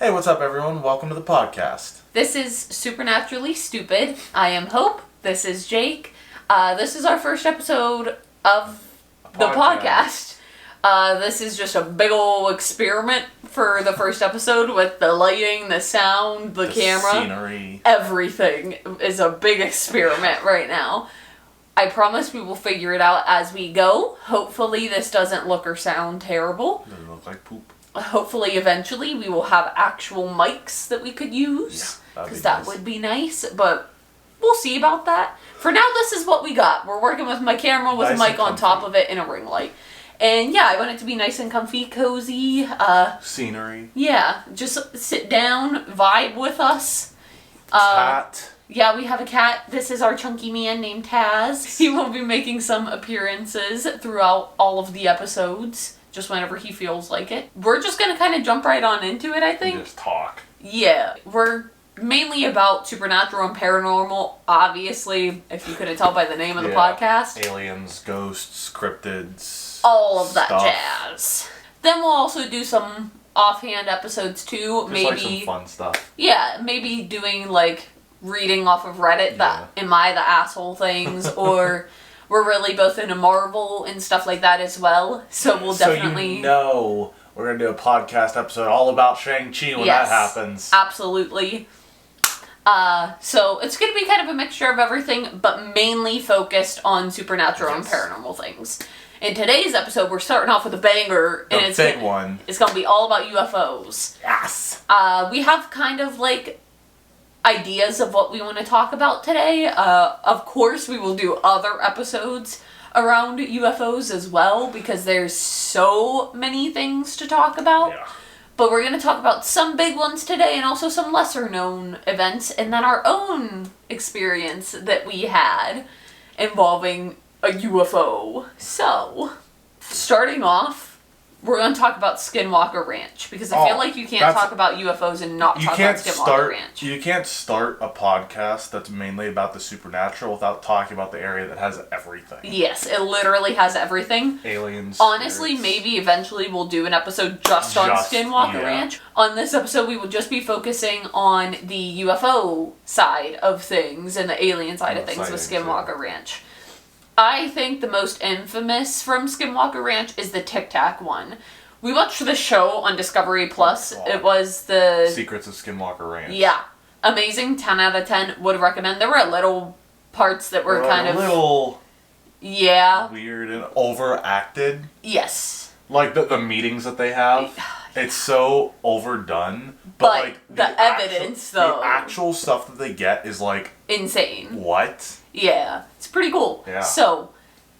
Hey, what's up, everyone? Welcome to the podcast. This is Supernaturally Stupid. I am Hope. This is Jake. This is our first episode of the podcast. This is just a big ol' experiment for the first episode with the lighting, the sound, the camera. Scenery. Everything is a big experiment right now. I promise we will figure it out as we go. Hopefully this doesn't look or sound terrible. Doesn't look like poop. Hopefully, eventually, we will have actual mics that we could use. Because that would be nice. But we'll see about that. For now, this is what we got. We're working with my camera with a mic on top of it and a ring light. And yeah, I want it to be nice and comfy, cozy. Scenery. Yeah, just sit down, vibe with us. Cat. Yeah, we have a cat. This is our chunky man named Taz. He will be making some appearances throughout all of the episodes. Just whenever he feels like it. We're just gonna kind of jump right on into it, I think. Just talk. Yeah. We're mainly about supernatural and paranormal, obviously, if you couldn't tell by the name of the podcast. Aliens, ghosts, cryptids. All of that stuff. jazz. Then we'll also do some offhand episodes too. Just maybe like some fun stuff. Yeah, maybe doing like reading off of Reddit that am I the asshole things, or we're really both into Marvel and stuff like that as well. So we'll definitely... So we're going to do a podcast episode all about Shang-Chi when that happens. Absolutely. So it's going to be kind of a mixture of everything, but mainly focused on supernatural and paranormal things. In today's episode, we're starting off with a banger. The and big one. It's going to be all about UFOs. Yes! We have kind of like ideas of what we want to talk about today. Of course, we will do other episodes around UFOs as well, because there's so many things to talk about. Yeah. But we're going to talk about some big ones today and also some lesser known events, and then our own experience that we had involving a UFO. So, starting off, we're going to talk about Skinwalker Ranch, because I feel like you can't talk about UFOs and not talk about Skinwalker Ranch. You can't start a podcast that's mainly about the supernatural without talking about the area that has everything. Yes, it literally has everything. Aliens. Honestly, spirits. maybe eventually we'll do an episode just on Skinwalker Ranch. On this episode, we will just be focusing on the UFO side of things and the alien side of things with Skinwalker Ranch. I think the most infamous from Skinwalker Ranch is the Tic Tac one. We watched the show on Discovery Plus. It was the... Secrets of Skinwalker Ranch. Yeah. Amazing. 10 out of 10. Would recommend. There were little parts that were kind of... a little... Yeah. Weird and overacted. Yes. Like the meetings that they have. It's so overdone. But like the evidence, though... The actual stuff that they get is like... insane. What? Yeah. It's pretty cool. Yeah. So,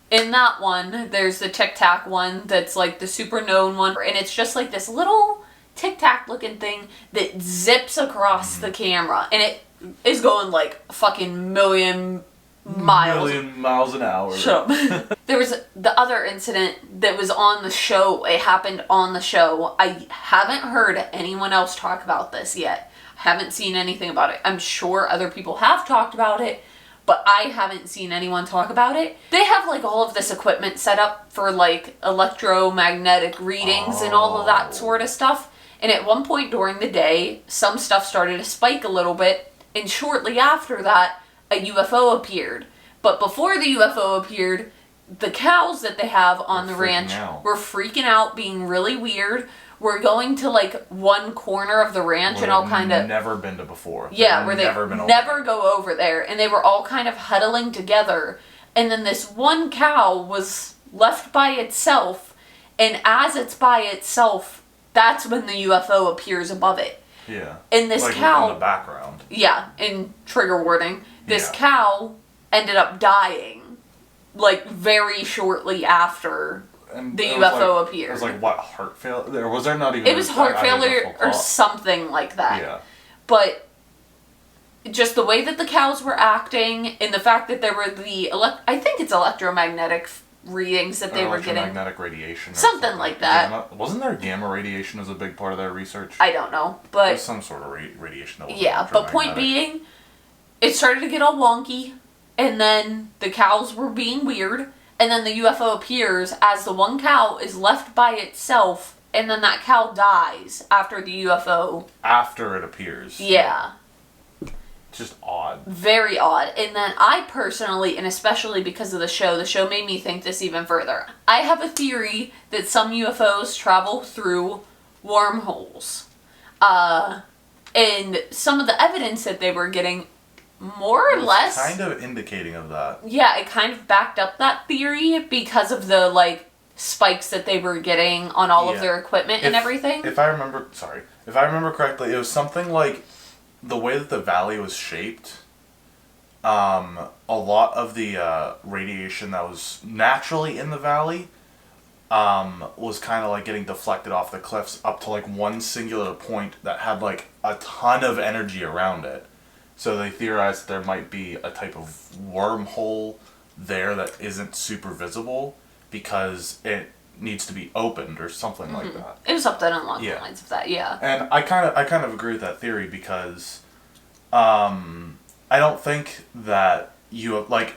in that one, there's the Tic Tac one that's like the super known one. And it's just like this little Tic Tac looking thing that zips across the camera. And it is going like a fucking million miles an hour. Shut up. There was the other incident that was on the show. It happened on the show. I haven't heard anyone else talk about this yet. I haven't seen anything about it. I'm sure other people have talked about it, but I haven't seen anyone talk about it. They have like all of this equipment set up for like electromagnetic readings and all of that sort of stuff. And at one point during the day, some stuff started to spike a little bit. And shortly after that, a UFO appeared. But before the UFO appeared, the cows that they have on the ranch were freaking out, being really weird. We're going to like one corner of the ranch and all kind of... never been to before. Yeah, where they never go over there. And they were all kind of huddling together. And then this one cow was left by itself. And as it's by itself, that's when the UFO appears above it. Yeah. And this like cow... in the background. Yeah, in trigger warning. This cow ended up dying, like, very shortly after the UFO appeared. It was like, what, heart failure? Or was there not even... It was heart failure or something like that. Yeah. But just the way that the cows were acting, and the fact that there were I think it's electromagnetic readings that they were getting. Electromagnetic radiation. Something like that. Wasn't there gamma radiation as a big part of their research? I don't know, but... There's some sort of radiation that was but point being, it started to get all wonky, and then the cows were being weird, and then the UFO appears as the one cow is left by itself and then that cow dies after the UFO. After it appears. Yeah. Just odd. Very odd. And then I personally, and especially because of the show made me think this even further. I have a theory that some UFOs travel through wormholes. And some of the evidence that they were getting, more or less... kind of indicating of that. Yeah, it kind of backed up that theory because of the, like, spikes that they were getting on all of their equipment and everything. If I remember correctly, it was something like the way that the valley was shaped. A lot of the radiation that was naturally in the valley was kind of like getting deflected off the cliffs up to like one singular point that had like a ton of energy around it. So they theorized that there might be a type of wormhole there that isn't super visible because it needs to be opened or something like that. It was something along the lines of that, yeah. And I kind of agree with that theory because I don't think that you like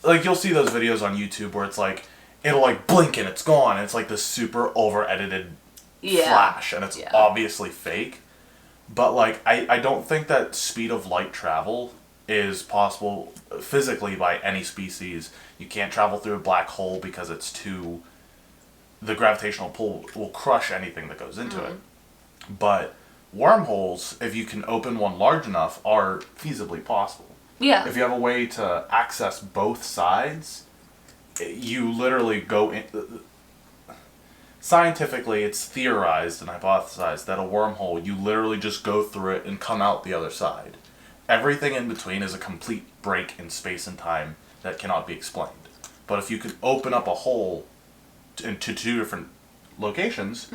you'll see those videos on YouTube where it's like it'll like blink and it's gone and it's like this super over edited flash and it's obviously fake. But, like, I don't think that speed of light travel is possible physically by any species. You can't travel through a black hole because it's too... The gravitational pull will crush anything that goes into it. But wormholes, if you can open one large enough, are feasibly possible. Yeah. If you have a way to access both sides, you literally go in... Scientifically, it's theorized and hypothesized that a wormhole, you literally just go through it and come out the other side. Everything in between is a complete break in space and time that cannot be explained. But if you could open up a hole into two different locations,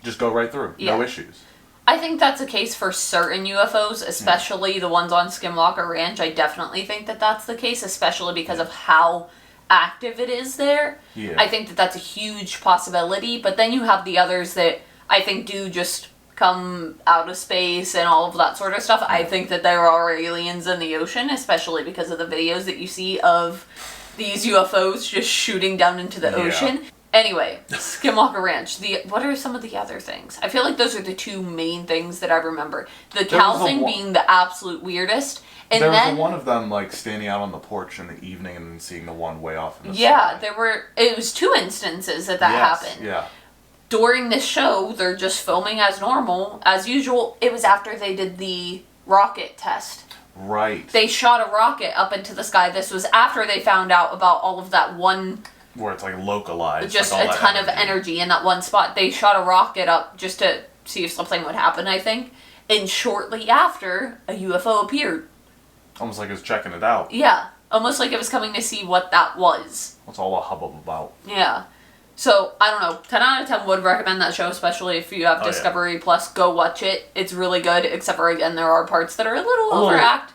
just go right through. No issues. I think that's the case for certain UFOs, especially the ones on Skinwalker Ranch. I definitely think that that's the case, especially because of how active it is there. Yeah. I think that that's a huge possibility, but then you have the others that I think do just come out of space and all of that sort of stuff. I think that there are aliens in the ocean, especially because of the videos that you see of these UFOs just shooting down into the ocean. Anyway, Skinwalker Ranch. What are some of the other things? I feel like those are the two main things that I remember. The cow thing being the absolute weirdest. And there was one of them, like, standing out on the porch in the evening and then seeing the one way off in the sky. It was two instances that happened. Yeah. During this show, they're just filming as normal. As usual, it was after they did the rocket test. Right. They shot a rocket up into the sky. This was after they found out about all of that one... Where it's, like, localized. Just like, a ton of energy in that one spot. They shot a rocket up just to see if something would happen, I think. And shortly after, a UFO appeared. Almost like it was checking it out. Yeah. Almost like it was coming to see what that was. What's all the hubbub about? Yeah. So, I don't know. 10 out of 10 would recommend that show, especially if you have Discovery Plus. Go watch it. It's really good, except for, again, there are parts that are a little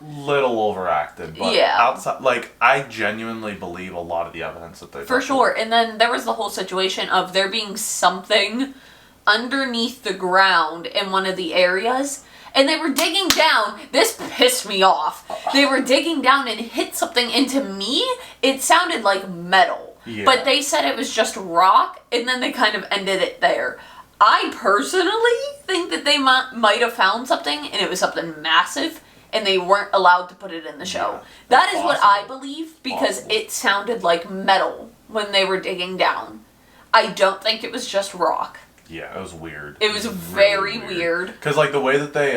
Little overacted. But outside, like, I genuinely believe a lot of the evidence that they... For sure. And then there was the whole situation of there being something underneath the ground in one of the areas... And they were digging down. This pissed me off. They were digging down and hit something into me. It sounded like metal. Yeah. But they said it was just rock, and then they kind of ended it there. I personally think that they might have found something, and it was something massive, and they weren't allowed to put it in the show. That is what I believe, because it sounded like metal when they were digging down. I don't think it was just rock. Yeah, it was weird. It was very weird. Because, like, the way that they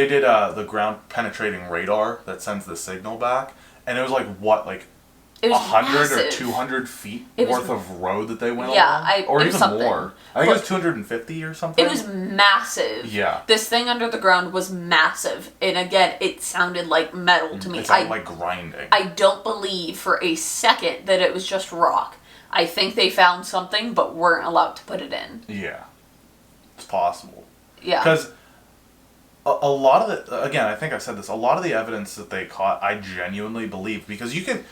did the ground penetrating radar that sends the signal back, and it was like, what, like, 100 or 200 feet worth of road that they went along? Or even more. I think it was 250 or something. It was massive. Yeah. This thing under the ground was massive. And again, it sounded like metal to me. It sounded like grinding. I don't believe for a second that it was just rock. I think they found something, but weren't allowed to put it in. Yeah. It's possible. Yeah. Because a lot of the... Again, I think I've said this. A lot of the evidence that they caught, I genuinely believe. Because you can...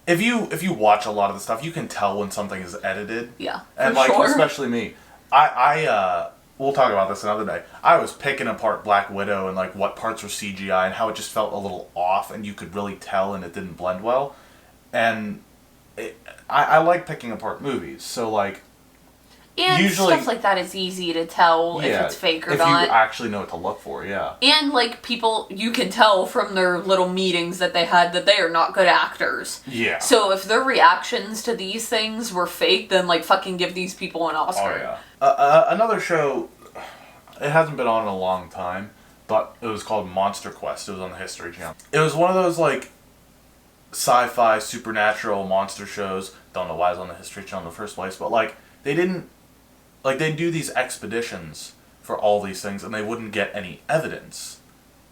If you watch a lot of the stuff, you can tell when something is edited. Yeah, and like especially me, I we'll talk about this another day. I was picking apart Black Widow and like what parts were CGI and how it just felt a little off, and you could really tell, and it didn't blend well. And I like picking apart movies, so like And usually, stuff like that is easy to tell if it's fake or not. If you actually know what to look for, And, like, people, you can tell from their little meetings that they had that they are not good actors. Yeah. So if their reactions to these things were fake, then, like, fucking give these people an Oscar. Oh, yeah. Another show, it hasn't been on in a long time, but it was called Monster Quest. It was on the History Channel. It was one of those, like, sci-fi, supernatural monster shows. Don't know why it was on the History Channel in the first place, but, like, they didn't... Like, they'd do these expeditions for all these things, and they wouldn't get any evidence.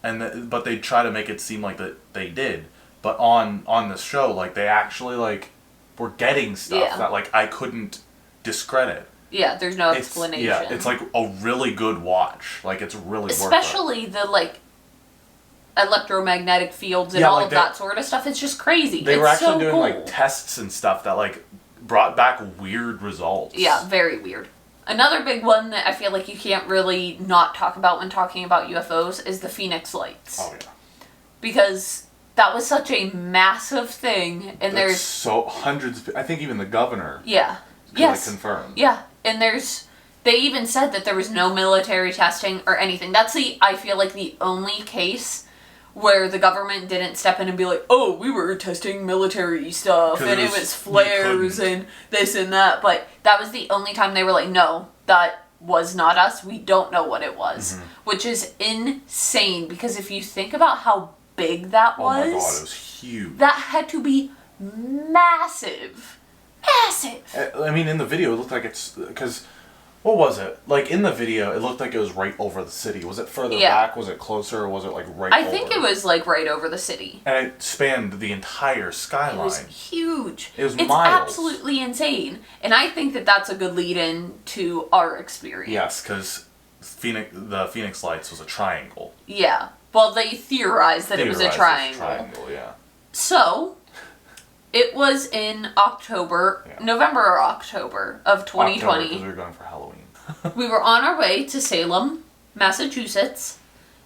But they'd try to make it seem like that they did. But on this show, like, they actually, like, were getting stuff that, like, I couldn't discredit. Yeah, there's no explanation. Yeah, it's, like, a really good watch. Like, it's really worth it. Especially the, like, electromagnetic fields and all of that sort of stuff. It's just crazy. They were actually doing, like, tests and stuff that, like, brought back weird results. Yeah, very weird. Another big one that I feel like you can't really not talk about when talking about UFOs is the Phoenix Lights. Oh, yeah. Because that was such a massive thing, and there's... so hundreds of... I think even the governor... Yeah. Yes. Confirmed. Yeah, and there's... They even said that there was no military testing or anything. That's I feel like, the only case where the government didn't step in and be like, oh, we were testing military stuff, and it was flares and this and that, but that was the only time they were like, no, that was not us, we don't know what it was, which is insane, because if you think about how big that was... Oh my god, it was huge. That had to be massive. Massive! I mean, in the video, it looked like it's... Because... What was it? Like, in the video, it looked like it was right over the city. Was it further back? Was it closer? Or was it, like, right over? I think it was, like, right over the city. And it spanned the entire skyline. It was huge. It was It's miles. absolutely insane. And I think that that's a good lead-in to our experience. Yes, because the Phoenix Lights was a triangle. Yeah. Well, they theorized that it was a triangle. So... It was in November or October of 2020. October, because we were going for Halloween. We were on our way to Salem, Massachusetts,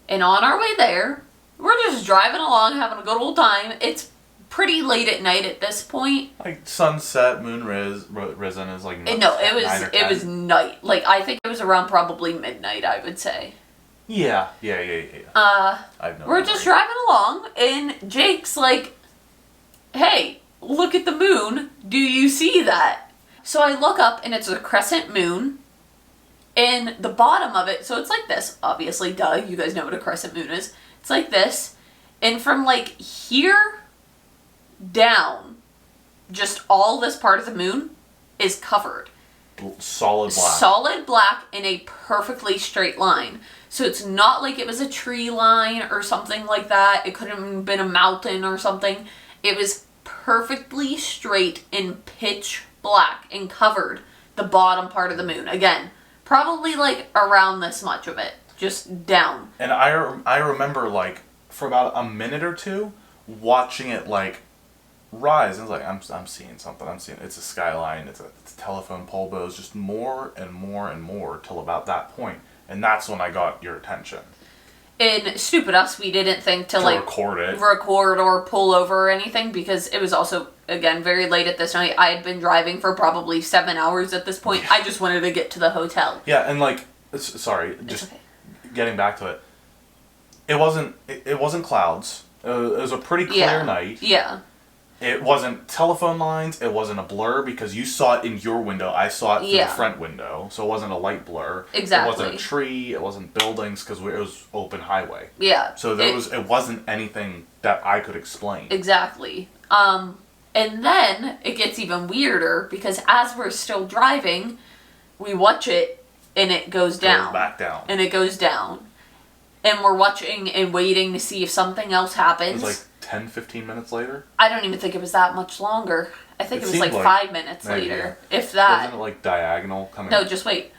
and on our way there, we're just driving along, having a good old time. It's pretty late at night at this point. Like sunset, moon risen is like... No, it was night. Like, I think it was around probably midnight, I would say. Yeah. We're just driving along, and Jake's like, hey... Look at the moon. Do you see that? So I look up and it's a crescent moon. And the bottom of it, so it's like this. Obviously, duh, you guys know what a crescent moon is. It's like this. And from like here down, just all this part of the moon is covered. Solid black. Solid black in a perfectly straight line. So it's not like it was a tree line or something like that. It could have been a mountain or something. It was perfectly straight in pitch black and covered the bottom part of the moon. Again, probably like around this much of it, just down. And I remember like for about a minute or two watching it like rise. And I was like, I'm seeing something. It's a skyline. It's a telephone pole, but it was just more and more and more till about that point. And that's when I got your attention. And stupid us, we didn't think to like record or pull over or anything, because it was also, again, very late at this night. I had been driving for probably 7 hours at this point. I just wanted to get to the hotel. Yeah, and like, sorry, just getting back to it. It wasn't clouds. It was a pretty clear night. Yeah. It wasn't telephone lines. It wasn't a blur because you saw it in your window. I saw it through the front window, so it wasn't a light blur. Exactly. It wasn't a tree. It wasn't buildings because it was open highway. Yeah. So it wasn't anything that I could explain. Exactly. And then it gets even weirder because as we're still driving, we watch it and it goes down. Goes back down. And it goes down. And we're watching and waiting to see if something else happens. It was like 10, 15 minutes later? I don't even think it was that much longer. I think it was like 5 minutes later. If that. Wasn't it like diagonal coming No, just wait.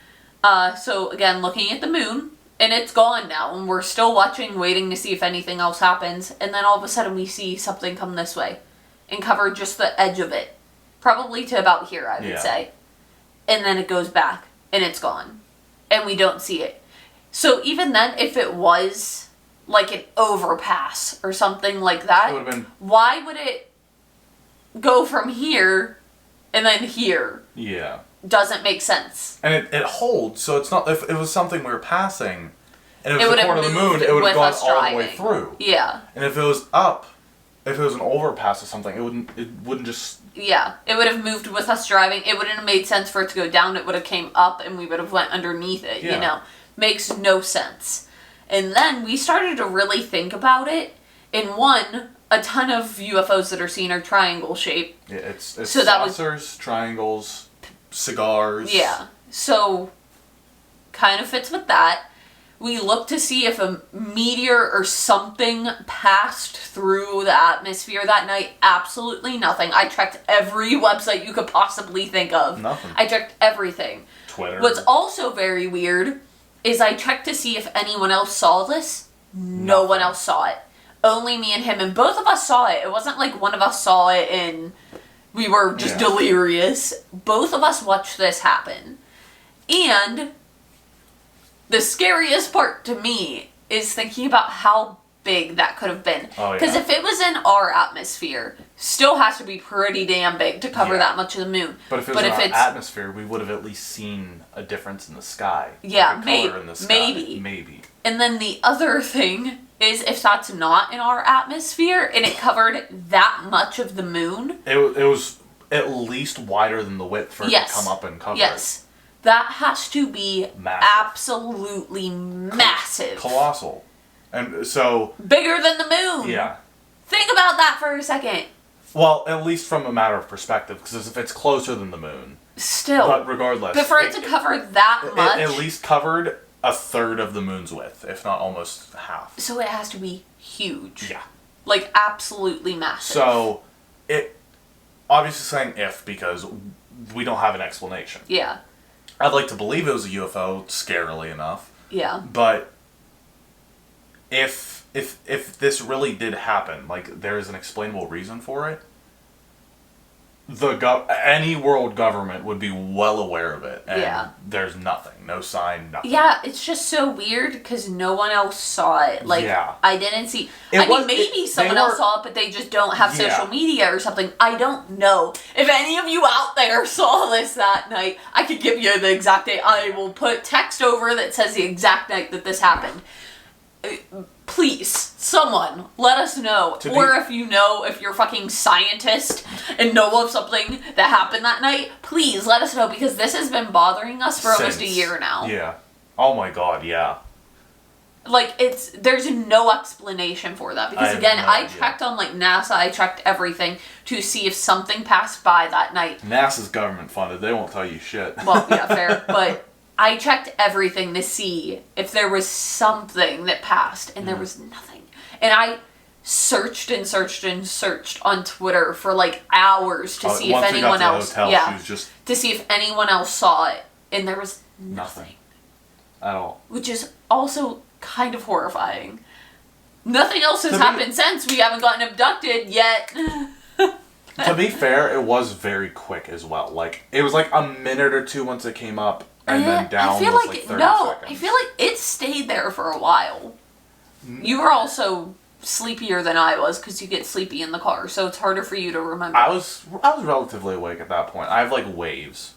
So again, looking at the moon, and it's gone now, and we're still watching, waiting to see if anything else happens, and then all of a sudden we see something come this way, and cover just the edge of it. Probably to about here, I would say. And then it goes back, and it's gone. And we don't see it. So even then, if it was like an overpass or something like that, why would it go from here and then here? Yeah. doesn't make sense. And it holds, so it's not... If it was something we were passing, and it was It the corner of the moon, it would have gone all the way through. Yeah. And if it was up, if it was an overpass or something, it wouldn't just... Yeah, it would have moved with us driving. It wouldn't have made sense for it to go down. It would have came up and we would have went underneath it, you know. Makes no sense. And then we started to really think about it. And one, a ton of UFOs that are seen are triangle shaped. Yeah, it's so saucers, triangles, cigars. Yeah. So, kind of fits with that. We looked to see if a meteor or something passed through the atmosphere that night. Absolutely nothing. I checked every website you could possibly think of. Nothing. I checked everything. Twitter. What's also very weird is I checked to see if anyone else saw this. No one else saw it. Only me and him, and both of us saw it. It wasn't like one of us saw it and we were just delirious. Both of us watched this happen. And the scariest part to me is thinking about how big that could have been. Because if it was in our atmosphere, still has to be pretty damn big to cover that much of the moon. But if it was in our atmosphere, we would have at least seen a difference in the sky. Yeah, like a color in the sky. Maybe. And then the other thing is if that's not in our atmosphere and it covered that much of the moon. It was at least wider than the width for it to come up and cover it. That has to be massive. Absolutely massive. Colossal. And so... Bigger than the moon. Yeah. Think about that for a second. Well, at least from a matter of perspective, because if it's closer than the moon... Still. But regardless... But for it to cover that much... It at least covered a third of the moon's width, if not almost half. So it has to be huge. Yeah. Like, absolutely massive. So, it... Obviously saying if, because we don't have an explanation. Yeah. I'd like to believe it was a UFO, scarily enough. Yeah. But if this really did happen, like there is an explainable reason for it, any world government would be well aware of it, and there's nothing, no sign, nothing. Yeah, it's just so weird because no one else saw it. Like, I didn't see. Maybe someone else saw it, but they just don't have social media or something. I don't know. If any of you out there saw this that night, I could give you the exact date. I will put text over that says the exact night that this happened. Please, someone, let us know. Or if you know, if you're a fucking scientist and know of something that happened that night, please let us know, because this has been bothering us for almost a year now. Yeah. Oh my god, yeah. Like, there's no explanation for that. Because again, I checked on, like, NASA, I checked everything to see if something passed by that night. NASA's government funded, they won't tell you shit. Well, yeah, fair, but... I checked everything to see if there was something that passed, and there was nothing. And I searched and searched and searched on Twitter for like hours to see if anyone else, to see if anyone else saw it, and there was nothing at all. Which is also kind of horrifying. Nothing else has happened since. We haven't gotten abducted yet. To be fair, it was very quick as well. Like it was like a minute or two once it came up. And then down I feel was like 30 no, seconds. I feel like it stayed there for a while. You were also sleepier than I was because you get sleepy in the car, so it's harder for you to remember. I was relatively awake at that point. I have like waves,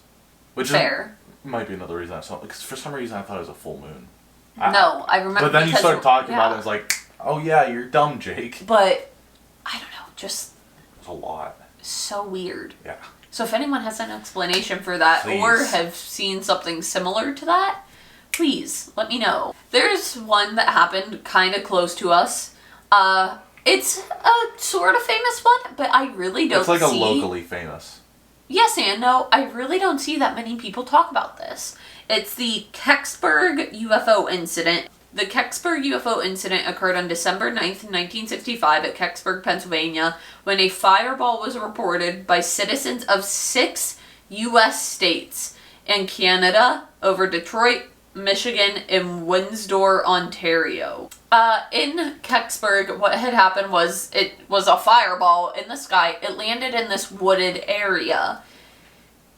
which might be another reason I saw it, because for some reason I thought it was a full moon. I remember. But then you started talking about it, and it's like, oh yeah, you're dumb, Jake. But I don't know, just it was a lot. So weird. Yeah. So if anyone has an explanation for that, or have seen something similar to that, please let me know. There's one that happened kind of close to us. It's a sort of famous one, but I really don't see... It's like a locally famous. Yes and no. I really don't see that many people talk about this. It's the Kecksburg UFO incident. The Kecksburg UFO incident occurred on December 9th, 1965 at Kecksburg, Pennsylvania, when a fireball was reported by citizens of 6 U.S. states and Canada over Detroit, Michigan, and Windsor, Ontario. In Kecksburg, what had happened was it was a fireball in the sky. It landed in this wooded area.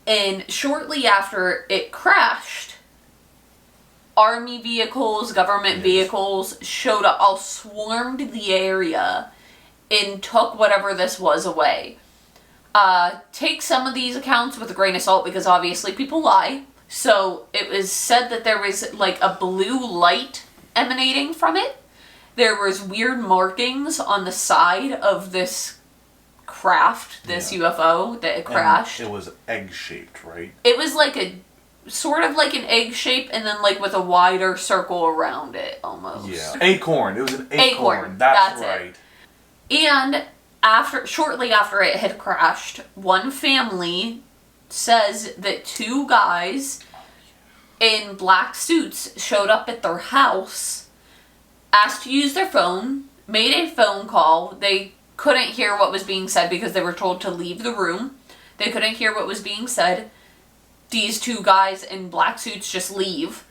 And shortly after it crashed, Army vehicles, government vehicles showed up, all swarmed the area and took whatever this was away. Take some of these accounts with a grain of salt because obviously people lie. So it was said that there was like a blue light emanating from it. There was weird markings on the side of this craft, this UFO that had crashed. And it was egg-shaped, right? It was like a, sort of like an egg shape and then like with a wider circle around it almost. Yeah. Acorn. It was an acorn. That's right. And shortly after it had crashed, one family says that two guys in black suits showed up at their house, asked to use their phone, made a phone call. They couldn't hear what was being said because they were told to leave the room. They couldn't hear what was being said. These two guys in black suits just leave.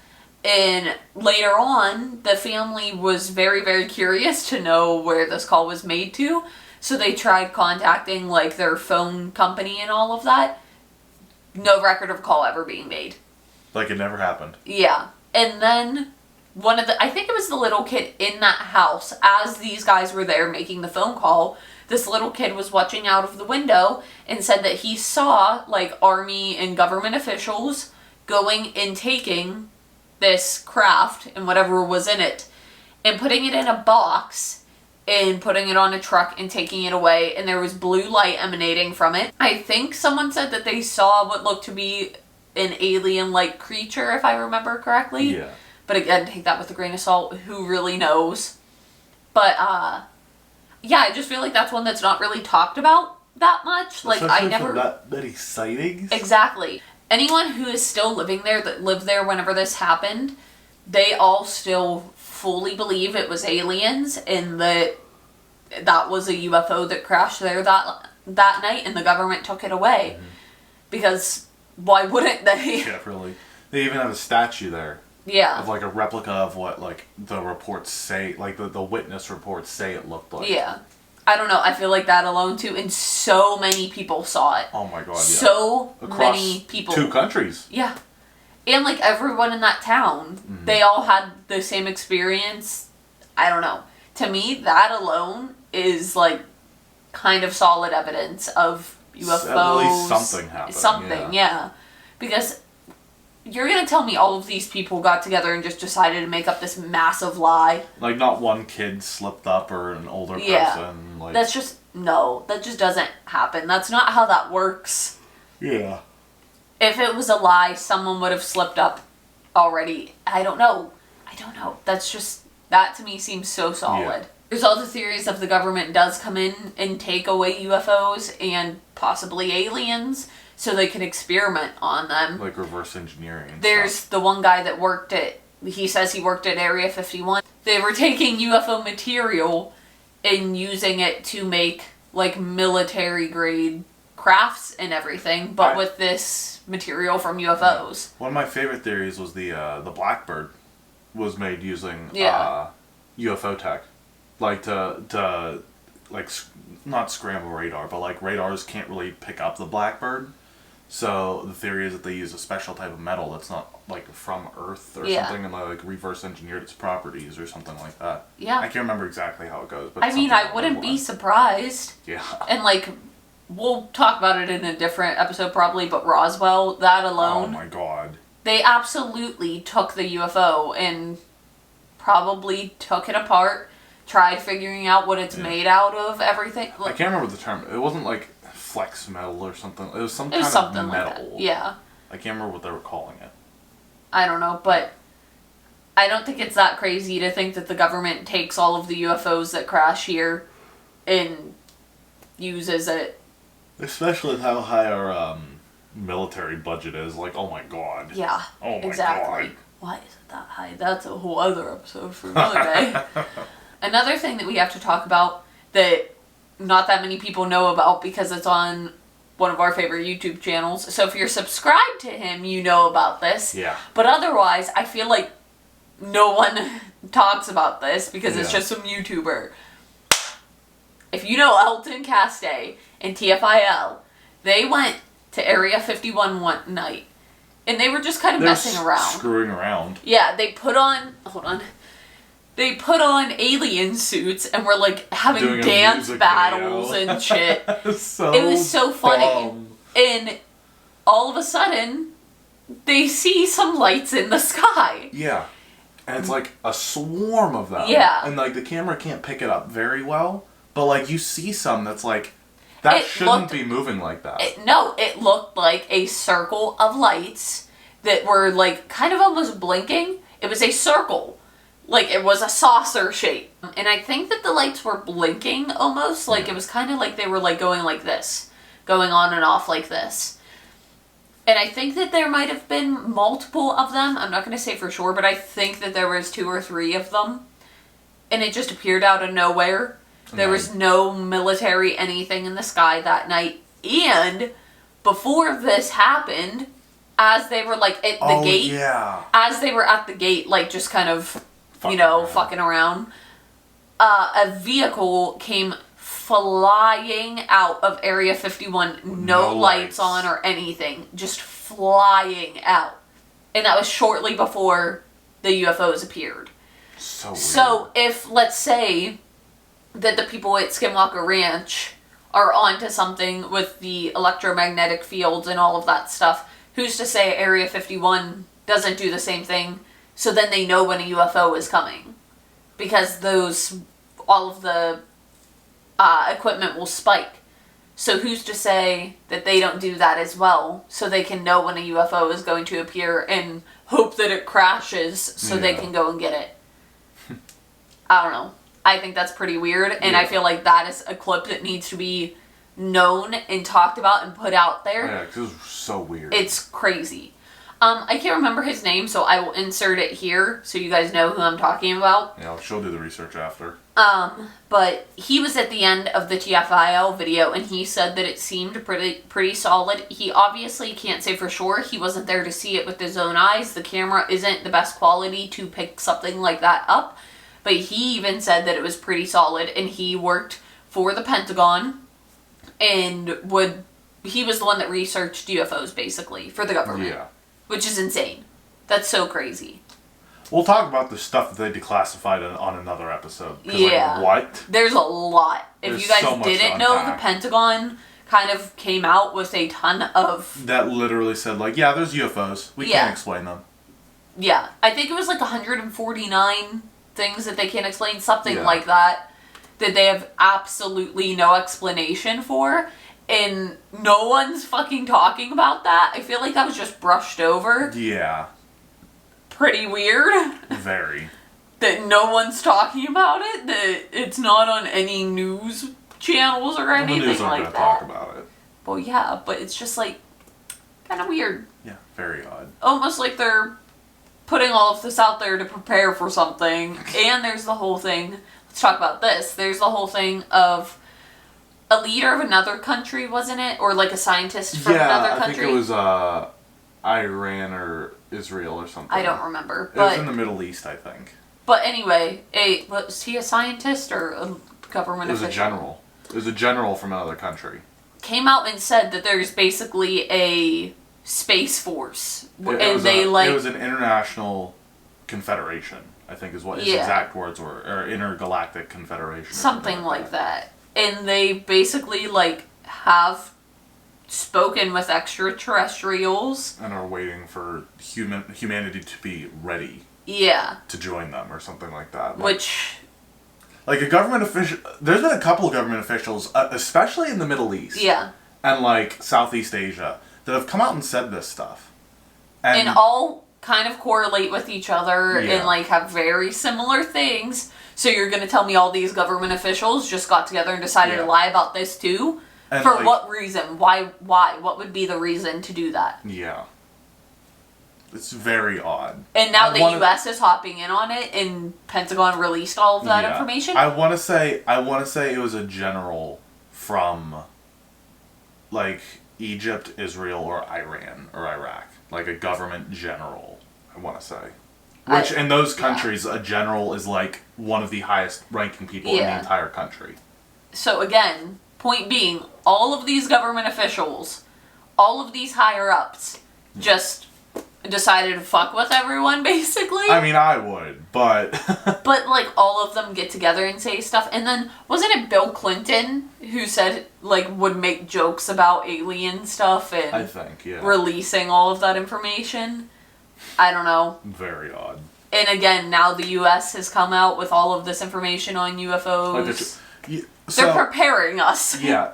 And later on, the family was very, very curious to know where this call was made to. So they tried contacting like their phone company and all of that. No record of call ever being made. Like it never happened. Yeah. And then I think it was the little kid in that house, as these guys were there making the phone call, this little kid was watching out of the window and said that he saw like army and government officials going and taking this craft and whatever was in it and putting it in a box and putting it on a truck and taking it away, and there was blue light emanating from it. I think someone said that they saw what looked to be an alien-like creature, if I remember correctly. Yeah. But again, take that with a grain of salt. Who really knows? But, yeah, I just feel like that's one that's not really talked about that much. Like, especially I never... from that many sightings. Exactly. Anyone who is still living there, that lived there whenever this happened, they all still fully believe it was aliens and that was a UFO that crashed there that night and the government took it away. Mm-hmm. Because why wouldn't they? Yeah, really. They even have a statue there. Yeah. Of like a replica of what like the reports say, like the witness reports say it looked like. Yeah. I don't know. I feel like that alone too, and so many people saw it. Oh my god, yeah. So across many people. 2 countries. Yeah. And like everyone in that town, they all had the same experience. I don't know. To me, that alone is like kind of solid evidence of UFOs. At least something happened. Something, yeah. Because you're going to tell me all of these people got together and just decided to make up this massive lie. Like not one kid slipped up or an older person. Like that's just, no, that just doesn't happen. That's not how that works. Yeah. If it was a lie, someone would have slipped up already. I don't know. That's just, that to me seems so solid. Yeah. There's all the theories of the government does come in and take away UFOs and possibly aliens so they can experiment on them. Like reverse engineering and There's stuff. The one guy that he says he worked at Area 51. They were taking UFO material and using it to make like military grade crafts and everything, but with this material from UFOs. One of my favorite theories was the Blackbird was made using UFO tech, like to like not scramble radar, but like radars can't really pick up the Blackbird. So the theory is that they use a special type of metal that's not like from Earth or something, and like reverse engineered its properties or something like that. Yeah, I can't remember exactly how it goes, but I mean, I wouldn't be surprised. Yeah, and like. We'll talk about it in a different episode probably, but Roswell, that alone. Oh my god. They absolutely took the UFO and probably took it apart, tried figuring out what it's made out of, everything. I can't remember the term. It wasn't like flex metal or something. It was some kind of metal. Like that. Yeah. I can't remember what they were calling it. I don't know, but I don't think it's that crazy to think that the government takes all of the UFOs that crash here and uses it. Especially with how high our military budget is. Like, oh my god. Yeah. Oh my exactly. god. Why is it that high? That's a whole other episode for another day. Another thing that we have to talk about that not that many people know about because it's on one of our favorite YouTube channels. So if you're subscribed to him, you know about this. Yeah. But otherwise, I feel like no one talks about this because it's just some YouTuber. If you know Elton Castay and TFIL, they went to Area 51 one night. And they were just kind of messing around. Screwing around. Yeah, they put on... Hold on. they put on alien suits and were like having Doing a dance music battles video. and shit. It was so funny. dumb. And all of a sudden, they see some lights in the sky. Yeah. And it's like a swarm of them. Yeah. And like the camera can't pick it up very well, but like you see some that's like, that It shouldn't looked- be moving like that. It looked like a circle of lights that were like kind of almost blinking. It was a circle. Like it was a saucer shape. And I think that the lights were blinking almost. Like it was kind of like they were like going like this. Going on and off like this. And I think that there might have been multiple of them. I'm not going to say for sure, but I think that there was 2 or 3 of them. And it just appeared out of nowhere. There was no military anything in the sky that night. And before this happened, as they were like at the gate, as they were at the gate, like just kind of, fucking around, a vehicle came flying out of Area 51. No lights on or anything. Just flying out. And that was shortly before the UFOs appeared. So weird. So if, let's say, that the people at Skinwalker Ranch are onto something with the electromagnetic fields and all of that stuff, who's to say Area 51 doesn't do the same thing, so then they know when a UFO is coming? Because all of the equipment will spike. So who's to say that they don't do that as well, so they can know when a UFO is going to appear and hope that it crashes so they can go and get it? I don't know. I think that's pretty weird, and I feel like that is a clip that needs to be known and talked about and put out there. Yeah, because it was so weird. It's crazy. I can't remember his name, so I will insert it here so you guys know who I'm talking about. Yeah, she'll do the research after. But he was at the end of the TFIL video, and he said that it seemed pretty solid. He obviously can't say for sure. He wasn't there to see it with his own eyes. The camera isn't the best quality to pick something like that up. But he even said that it was pretty solid, and he worked for the Pentagon, and he was the one that researched UFOs, basically, for the government. Yeah. Which is insane. That's so crazy. We'll talk about the stuff that they declassified on another episode. Yeah. Like, what? There's a lot. If you guys so much didn't to know, the unpack. Pentagon kind of came out with a ton of... That literally said, like, yeah, there's UFOs. We can't explain them. Yeah. I think it was like 149 things that they can't explain. Something like that. That they have absolutely no explanation for. And no one's fucking talking about that. I feel like that was just brushed over. Yeah. Pretty weird. Very. That no one's talking about it. That it's not on any news channels or anything the news aren't like gonna that. talk about it. Well, yeah, but it's just like kind of weird. Yeah, very odd. Almost like they're putting all of this out there to prepare for something. And there's the whole thing. Let's talk about this. There's the whole thing of a leader of another country, wasn't it? Or like a scientist from another country? I think it was Iran or Israel or something. I don't remember. It was in the Middle East, I think. But anyway, was he a scientist or a government official? It was a general. It was a general from another country. Came out and said that there's basically a space force. It was an international confederation, I think is what his exact words were. Or intergalactic confederation. Something like that. And they basically, like, have spoken with extraterrestrials. And are waiting for humanity to be ready. Yeah. To join them or something like that. Like a government official... There's been a couple of government officials, especially in the Middle East. Yeah. And, like, Southeast Asia, that have come out and said this stuff. And all kind of correlate with each other and, like, have very similar things. So you're going to tell me all these government officials just got together and decided to lie about this too? And for like, what reason? Why? What would be the reason to do that? Yeah. It's very odd. And now the U.S. is hopping in on it, and Pentagon released all of that information? I want to say it was a general from, like, Egypt, Israel, or Iran, or Iraq. Like a government general, I want to say. Which, in those countries, a general is, like, one of the highest ranking people in the entire country. So, again, point being, all of these government officials, all of these higher-ups, just decided to fuck with everyone, basically. I mean, I would, but... But, like, all of them get together and say stuff. And then, wasn't it Bill Clinton who said, like, would make jokes about alien stuff and... I think, yeah. Releasing all of that information? I don't know. Very odd. And again, now the U.S. has come out with all of this information on UFOs. They're preparing us. Yeah.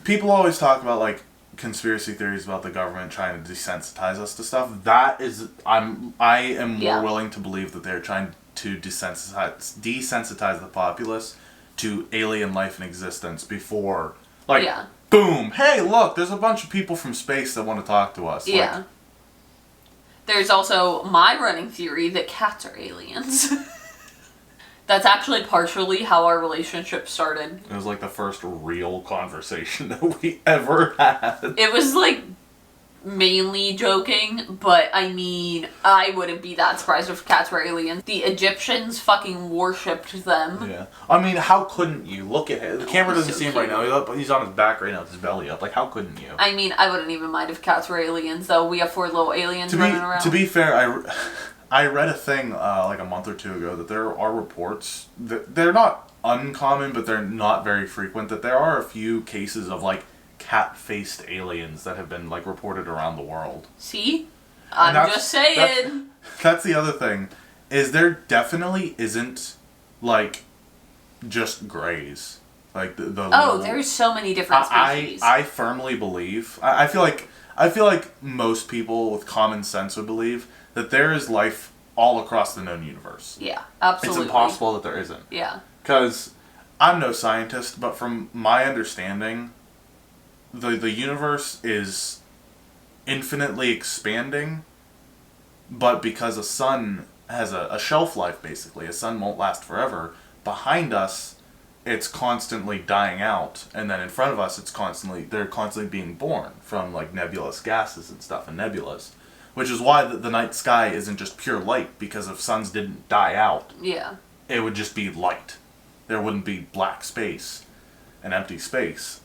People always talk about, like, conspiracy theories about the government trying to desensitize us to stuff. That is, I am more willing to believe that they're trying to desensitize the populace to alien life and existence before, like, boom, hey, look, there's a bunch of people from space that want to talk to us. Yeah. Like, there's also my running theory that cats are aliens. That's actually partially how our relationship started. It was like the first real conversation that we ever had. It was like mainly joking, but I mean, I wouldn't be that surprised if cats were aliens. The Egyptians fucking worshipped them. Yeah. I mean, how couldn't you? Look at him. The camera doesn't see him right now. He's on his back right now with his belly up. Like, how couldn't you? I mean, I wouldn't even mind if cats were aliens, though. We have 4 little aliens running around. To be fair, I read a thing like a month or two ago that there are reports that they're not uncommon, but they're not very frequent, that there are a few cases of, like, cat-faced aliens that have been, like, reported around the world. See? I'm just saying. That's the other thing, is there definitely isn't, like, just grays. Like, there's so many different species. I firmly believe, I feel like most people with common sense would believe that there is life all across the known universe. Yeah, absolutely. It's impossible that there isn't. Yeah. Because I'm no scientist, but from my understanding, the universe is infinitely expanding, but because a sun has a shelf life, basically, a sun won't last forever, behind us, it's constantly dying out, and then in front of us, they're constantly being born from, like, nebulous gases and stuff, and nebulas. Which is why the night sky isn't just pure light, because if suns didn't die out, it would just be light. There wouldn't be black space and empty space.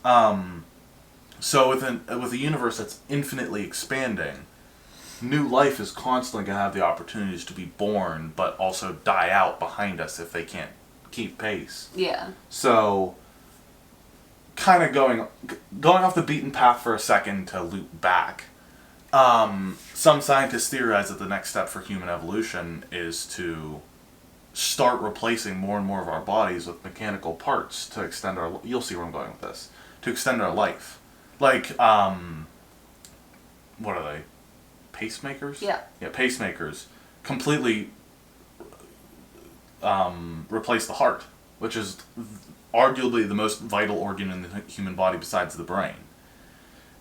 So with a universe that's infinitely expanding, new life is constantly going to have the opportunities to be born, but also die out behind us if they can't keep pace. Yeah. So, kind of going off the beaten path for a second to loop back. Some scientists theorize that the next step for human evolution is to start replacing more and more of our bodies with mechanical parts to extend our... You'll see where I'm going with this. To extend our life. Like, what are they? Pacemakers? Yeah. Yeah, pacemakers. Completely replace the heart, which is arguably the most vital organ in the human body besides the brain.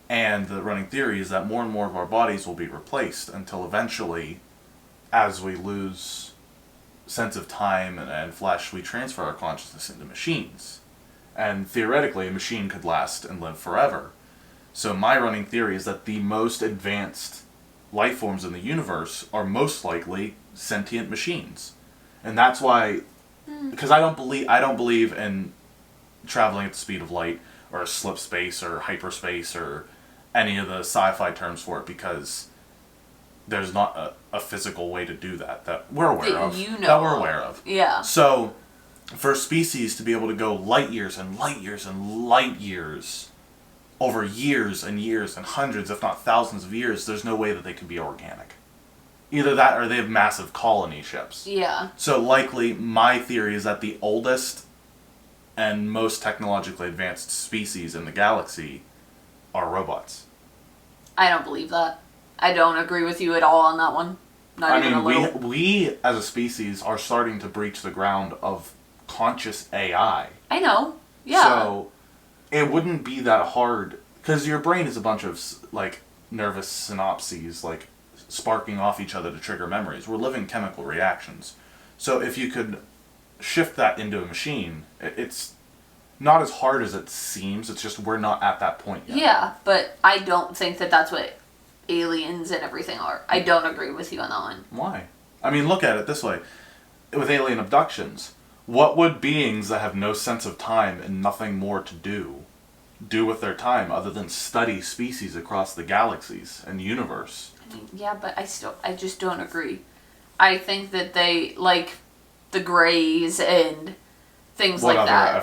And the running theory is that more and more of our bodies will be replaced until eventually, as we lose sense of time and flesh, we transfer our consciousness into machines. And theoretically, a machine could last and live forever. So my running theory is that the most advanced life forms in the universe are most likely sentient machines. And that's why, because I don't believe in traveling at the speed of light, or slip space, or hyperspace, or any of the sci-fi terms for it, because there's not a physical way to do that we're aware of. Yeah. So, for species to be able to go light years and light years and light years over years and years and hundreds, if not thousands of years, there's no way that they could be organic. Either that or they have massive colony ships. Yeah. So likely, my theory is that the oldest and most technologically advanced species in the galaxy are robots. I don't believe that. I don't agree with you at all on that one. Not even a little. We as a species are starting to breach the ground of conscious AI. I know. Yeah. So it wouldn't be that hard, because your brain is a bunch of, like, nervous synapses, like, sparking off each other to trigger memories. We're living chemical reactions. So if you could shift that into a machine, it's not as hard as it seems. It's just we're not at that point yet. Yeah, but I don't think that that's what aliens and everything are. I don't agree with you on that one. Why? I mean, look at it this way. With alien abductions, what would beings that have no sense of time and nothing more to do do with their time other than study species across the galaxies and universe? I mean, yeah, but I just don't agree. I think that they, like, the Greys and things like that.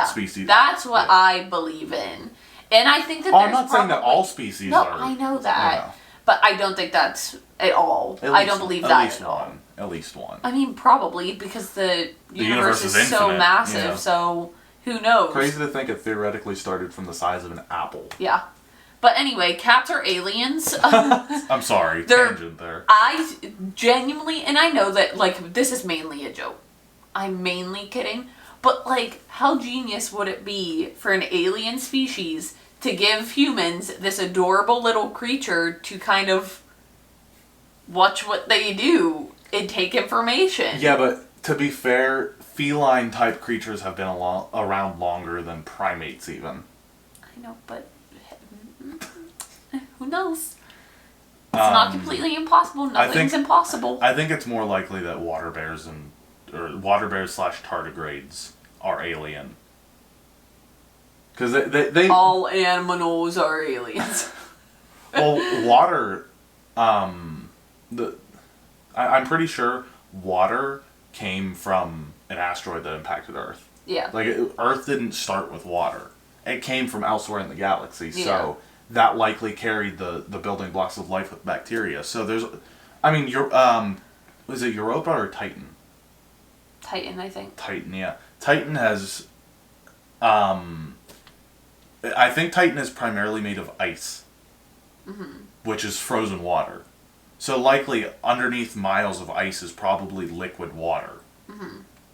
Species. That's what I believe in. And I think that I'm not saying that all species are. No, I know that. But I don't think that's at all. I don't believe that at all. At least one. I mean, probably, because the universe is so massive, so who knows? Crazy to think it theoretically started from the size of an apple. Yeah. But anyway, cats are aliens. I'm sorry, tangent there. I genuinely, and I know that, like, this is mainly a joke. I'm mainly kidding. But, like, how genius would it be for an alien species to give humans this adorable little creature to kind of watch what they do and take information? Yeah, but to be fair, feline-type creatures have been around longer than primates, even. I know, but who knows? It's not completely impossible. Nothing's impossible. I think it's more likely that water bears / tardigrades are alien. Because they all animals are aliens. Well, water. I'm pretty sure water came from an asteroid that impacted Earth. Yeah. Like Earth didn't start with water. It came from elsewhere in the galaxy. Yeah. So that likely carried the building blocks of life with bacteria. So there's, I mean, was it Europa or Titan? Titan, I think. Titan, yeah. Titan has, I think Titan is primarily made of ice, which is frozen water. So likely underneath miles of ice is probably liquid water.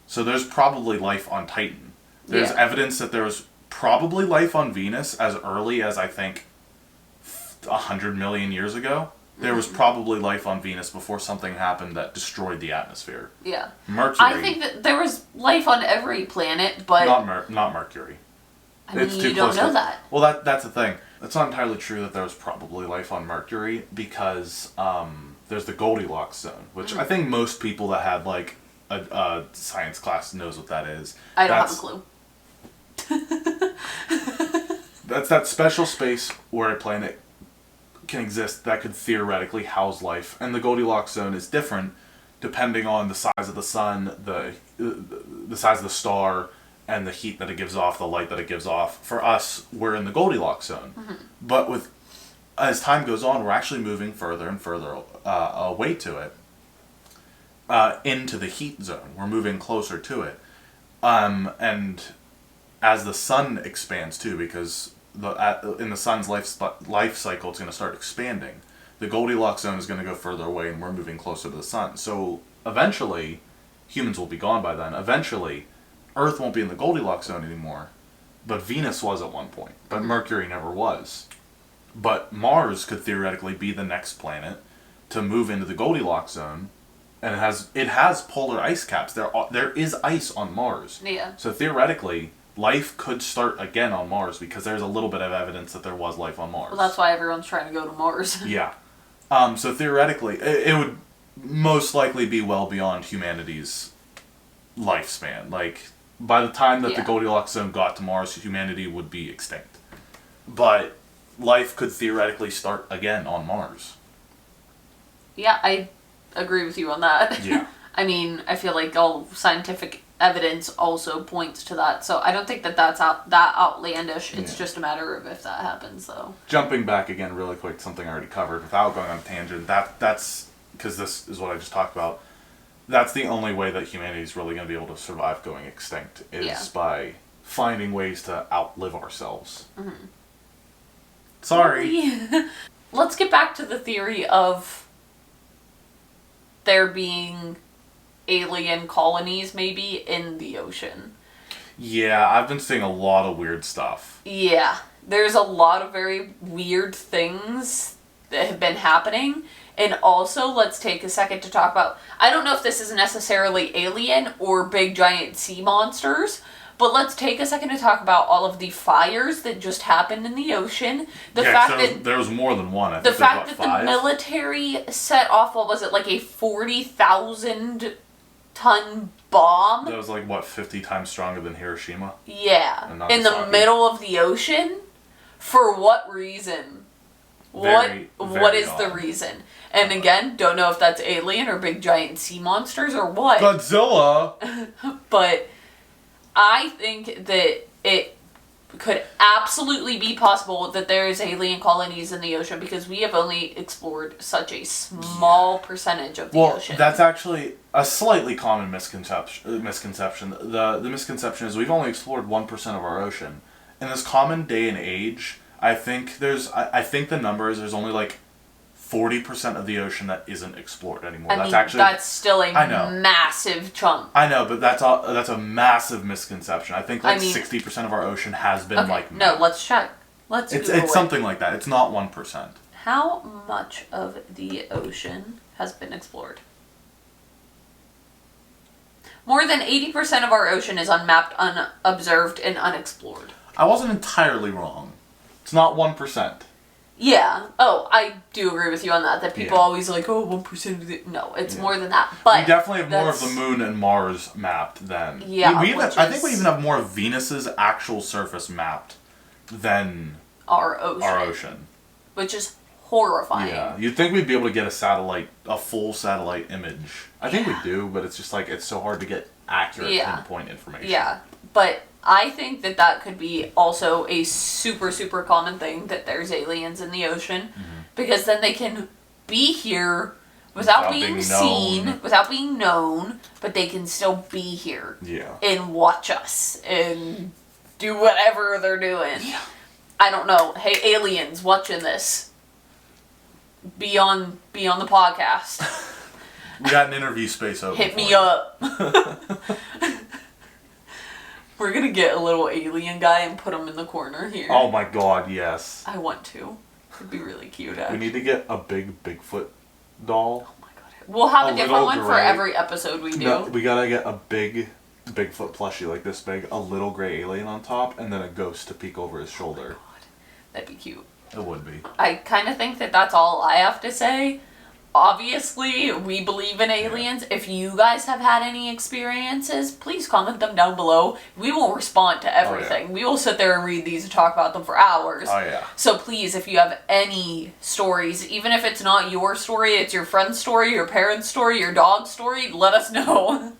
So there's probably life on Titan. There's evidence that there was probably life on Venus as early as, I think, 100 million years ago. There was probably life on Venus before something happened that destroyed the atmosphere. Yeah. Mercury. I think that there was life on every planet, but not Mercury. I mean, you don't know that. Well, that's the thing. It's not entirely true that there was probably life on Mercury because there's the Goldilocks Zone, which I think most people that had like a science class knows what that is. I don't have a clue. That's that special space where a planet can exist that could theoretically house life, and the Goldilocks Zone is different depending on the size of the sun, the size of the star, and the heat that it gives off, the light that it gives off. For us, we're in the Goldilocks Zone, but as time goes on, we're actually moving further and further away to it, into the heat zone. We're moving closer to it, and as the sun expands too, because in the sun's life cycle, it's going to start expanding. The Goldilocks Zone is going to go further away, and we're moving closer to the sun. So eventually, humans will be gone by then. Eventually, Earth won't be in the Goldilocks Zone anymore, but Venus was at one point. But Mercury never was. But Mars could theoretically be the next planet to move into the Goldilocks Zone, and it has polar ice caps. There is ice on Mars. Yeah. So theoretically, life could start again on Mars because there's a little bit of evidence that there was life on Mars. Well, that's why everyone's trying to go to Mars. Yeah. So theoretically, it would most likely be well beyond humanity's lifespan. Like, by the time that the Goldilocks Zone got to Mars, humanity would be extinct. But life could theoretically start again on Mars. Yeah, I agree with you on that. Yeah. I mean, I feel like all scientific evidence also points to that, so I don't think that that's that outlandish. It's just a matter of if that happens, though. Jumping back again really quick, something I already covered without going on a tangent, that's because this is what I just talked about. That's the only way that humanity is really going to be able to survive going extinct, is by finding ways to outlive ourselves. Sorry. Let's get back to the theory of there being alien colonies maybe in the ocean. Yeah, I've been seeing a lot of weird stuff. Yeah, there's a lot of very weird things that have been happening. And also, let's take a second to talk about, I don't know if this is necessarily alien or big giant sea monsters, but let's take a second to talk about all of the fires that just happened in the ocean. The fact that there was more than one. The fact that the military set off, what was it, like a 40,000 ton bomb. That was like, what, 50 times stronger than Hiroshima? Yeah. And In the Nagasaki? middle of the ocean? For what reason? Very, what is very the odd. reason? And again, don't know if that's alien or big giant sea monsters or what. Godzilla! But I think that it could absolutely be possible that there is alien colonies in the ocean because we have only explored such a small percentage of the ocean. That's actually a slightly common misconception. The misconception is we've only explored 1% of our ocean. In this common day and age, I think the number is there's only like 40% of the ocean that isn't explored anymore. That's still a massive chunk. I know, but that's a massive misconception. I think 60% of our ocean has been No, let's check. It's something like that. It's not 1%. How much of the ocean has been explored? More than 80% of our ocean is unmapped, unobserved, and unexplored. I wasn't entirely wrong. It's not 1%. Yeah. Oh, I do agree with you on that. That people always like, 1% of the... No, it's more than that. But we definitely have more of the moon and Mars mapped than... Yeah, I think we even have more of Venus's actual surface mapped than... Our ocean. Which is horrifying. Yeah. You'd think we'd be able to get a full satellite image. I think we do, but it's just like, it's so hard to get accurate pinpoint information. Yeah. But I think that could be also a super, super common thing, that there's aliens in the ocean. Mm-hmm. Because then they can be here without being seen, without being known, but they can still be here. Yeah. And watch us and do whatever they're doing. Yeah. I don't know. Hey, aliens watching this. Be on the podcast. We got an interview space open. Hit me up. We're gonna get a little alien guy and put him in the corner here. Oh my god, yes. I want to. It'd be really cute, actually. We need to get a big Bigfoot doll. Oh my god. We'll have a different one gray. for every episode we do. No, we gotta get a big Bigfoot plushie like this big, a little gray alien on top, and then a ghost to peek over his shoulder. Oh, that'd be cute. It would be. I kind of think that that's all I have to say. Obviously, we believe in aliens. Yeah. If you guys have had any experiences, please comment them down below. We will respond to everything. Oh, yeah. We will sit there and read these and talk about them for hours. Oh, yeah. So please, if you have any stories, even if it's not your story, it's your friend's story, your parent's story, your dog's story, let us know.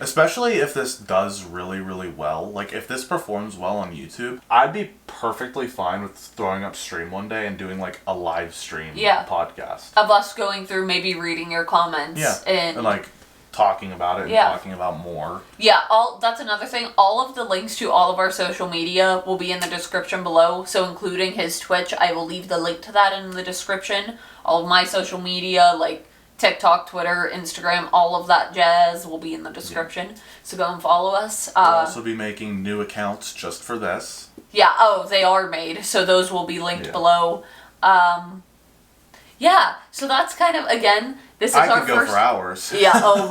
Especially if this does really, really well. Like, if this performs well on YouTube, I'd be perfectly fine with throwing up stream one day and doing, like, a live stream podcast. Of us going through, maybe reading your comments. Yeah, and like, talking about it and talking about more. Yeah, that's another thing. All of the links to all of our social media will be in the description below. So, including his Twitch, I will leave the link to that in the description. All of my social media, like TikTok, Twitter, Instagram, all of that jazz will be in the description. Yeah. So go and follow us. We'll also be making new accounts just for this. Yeah, they are made. So those will be linked below. Yeah, so that's kind of, again, this is our first... I could go for hours. Yeah,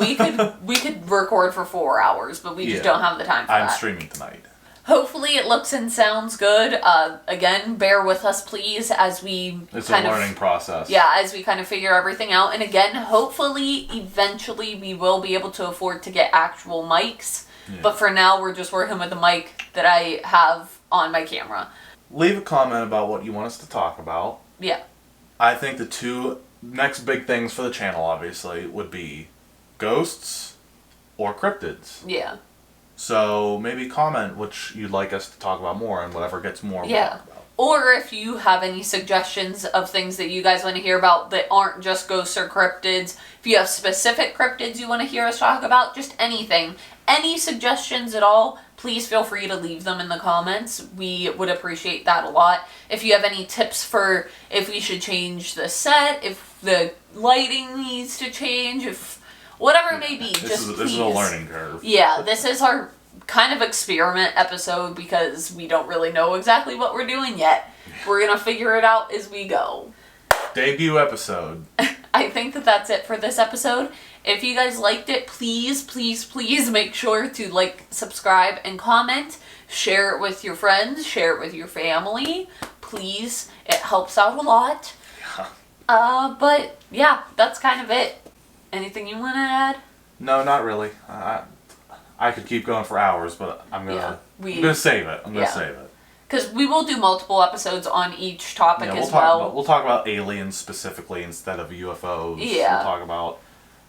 we could record for 4 hours, but we just don't have the time for that. I'm streaming tonight. Hopefully it looks and sounds good. Again, bear with us, please, as we It's a learning process. Yeah, as we kind of figure everything out. And again, hopefully, eventually, we will be able to afford to get actual mics. Yeah. But for now, we're just working with the mic that I have on my camera. Leave a comment about what you want us to talk about. Yeah. I think the two next big things for the channel, obviously, would be ghosts or cryptids. Yeah. So maybe comment which you'd like us to talk about more and whatever gets more. Yeah. Or if you have any suggestions of things that you guys want to hear about that aren't just ghosts or cryptids, if you have specific cryptids you want to hear us talk about, just anything, any suggestions at all, please feel free to leave them in the comments. We would appreciate that a lot. If you have any tips for if we should change the set, if the lighting needs to change, if whatever it may be, this is a learning curve. Yeah, this is our kind of experiment episode because we don't really know exactly what we're doing yet. We're going to figure it out as we go. Debut episode. I think that's it for this episode. If you guys liked it, please, please, please make sure to like, subscribe, and comment. Share it with your friends. Share it with your family. Please. It helps out a lot. Yeah. But yeah, that's kind of it. Anything you want to add? No, not really. I could keep going for hours, but I'm gonna save it. I'm gonna save it. Because we will do multiple episodes on each topic we'll as well. We'll talk about aliens specifically instead of UFOs. Yeah.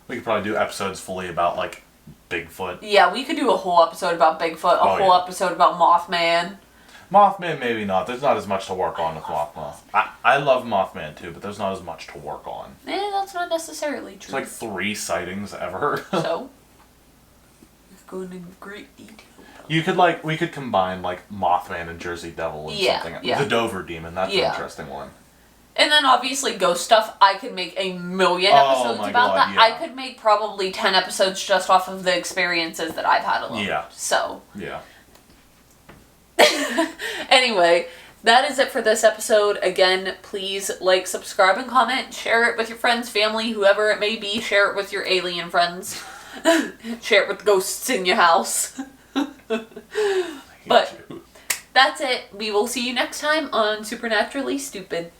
We could probably do episodes fully about, like, Bigfoot. Yeah, we could do a whole episode about Bigfoot, a whole episode about Mothman. Mothman, maybe not. There's not as much to work on with Mothman. I love Mothman, too, but there's not as much to work on. That's not necessarily true. There's, like, 3 sightings ever. So? Go into great detail. We could combine, like, Mothman and Jersey Devil and something. The Dover Demon, that's an interesting one. And then obviously ghost stuff, I could make a million episodes about that. Yeah. I could make probably 10 episodes just off of the experiences that I've had alone. Yeah. So. Yeah. Anyway, that is it for this episode. Again, please like, subscribe, and comment. Share it with your friends, family, whoever it may be. Share it with your alien friends. Share it with ghosts in your house. But that's it. We will see you next time on Supernaturally Stupid.